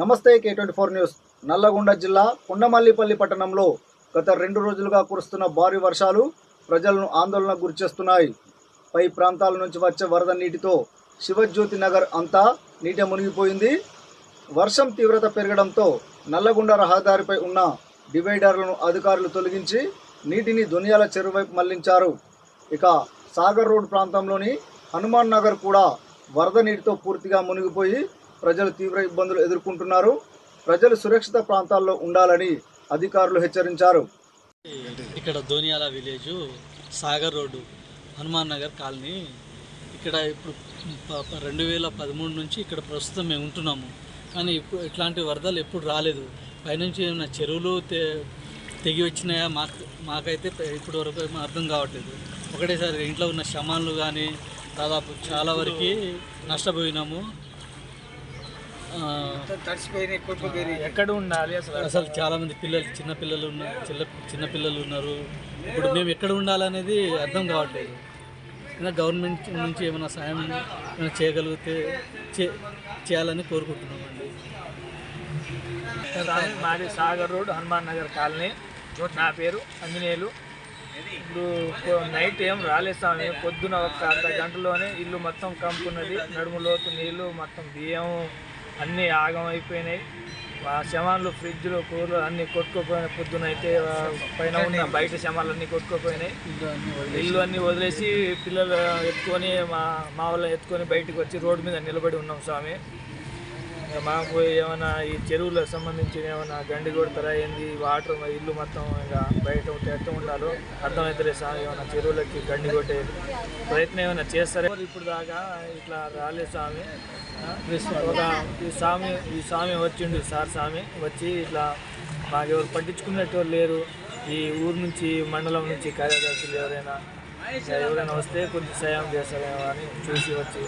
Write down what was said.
నమస్తే K24 news. Nalgonda జిల్లా కొండమల్లిపల్లి పట్టణంలో గత 2 రోజులుగా కురుస్తున్న భారీ వర్షాలు ప్రజలను ఆందోళనకు గురిచేస్తున్నాయి. పై ప్రాంతాల నుంచి వచ్చే వరద నీటితో శివజ్యోతి నగర్ అంతా నీట మునిగిపోయింది. వర్షం తీవ్రత పెరగడంతో నల్లగొండ రహదారిపై ఉన్న డివైడర్లను అధికారులు తొలగించి నీటిని దొనియాల చెరువు వైపు మళ్లించారు. ఇక సాగర్ రోడ్ ప్రాంతంలోని హనుమాన్ నగర్ కూడా వరద నీటితో పూర్తిగా మునిగిపోయి ప్రజలు తీవ్ర ఇబ్బందులు ఎదుర్కొంటున్నారు. ప్రజలు సురక్షిత ప్రాంతాల్లో ఉండాలని అధికారులు హెచ్చరించారు. ఇక్కడ దోనియాల village Sagar road Hanuman Nagar colony ఇక్కడ ఇప్పుడు 2013 నుంచి ఇక్కడ ప్రస్తుతం మేము ఉంటున్నాము. కానీ ఇప్పుడు ఇట్లాంటి వరదలు ఎప్పుడు రాలేదు. పైనుంచి ఏమైనా చెరువులు తెగి వచ్చినాయా మాకైతే ఇప్పటి వరకు అర్థం కావట్లేదు. ఒకటేసారి ఇంట్లో ఉన్న సామాన్లు కానీ దాదాపు చాలా వరకు నష్టపోయినాము. ఎక్కడ ఉండాలి అసలు చాలామంది పిల్లలు చిన్నపిల్లలు ఉన్నారు. ఇప్పుడు మేము ఎక్కడ ఉండాలనేది అర్థం కావట్లేదు. గవర్నమెంట్ నుంచి ఏమైనా సాయం చేయగలిగితే చేయాలని కోరుకుంటున్నామండి. మాది సాగర్ రోడ్ హనుమాన్ నగర్ కాలనీ. నా పేరు అంజనేయులు. ఇప్పుడు నైట్ ఏం రాలేదు స్వామి. పొద్దున ఒక అర్ధ గంటలోనే ఇల్లు మొత్తం కంపున్నది. నడుములోతు నీళ్ళు మొత్తం బియ్యం అన్నీ ఆగం అయిపోయినాయి. శమాన్లు ఫ్రిడ్జ్లు కూరలు అన్నీ కొట్టుకుపోయినాయి. పొద్దున అయితే పైన ఉన్న బయట శమాన్లు అన్నీ కొట్టుకుపోయినాయి. ఇల్లు అన్నీ వదిలేసి పిల్లలు ఎత్తుకొని మా వాళ్ళని ఎత్తుకొని బయటకు వచ్చి రోడ్డు మీద నిలబడి ఉన్నాం స్వామి. మాకు ఏమైనా ఈ చెరువులకు సంబంధించి ఏమైనా గండి కొడతారా ఏంది, వాటర్ ఇల్లు మొత్తం ఇంకా బయట ఎట్ట ఉండాలో అర్థమవుతుంది స్వామి. ఏమైనా చెరువులకి గండి కొట్టే ప్రయత్నం ఏమైనా చేస్తారా? ఇప్పుడు దాకా ఇట్లా రాలేదు స్వామి. ఈ స్వామి వచ్చిండు సార్. స్వామి వచ్చి ఇట్లా మాకెవరు పట్టించుకున్నట్టు లేరు. ఈ ఊరు నుంచి మండలం నుంచి కార్యదర్శులు ఎవరైనా వస్తే కొంచెం సాయం చేస్తారేమో అని చూసి వచ్చి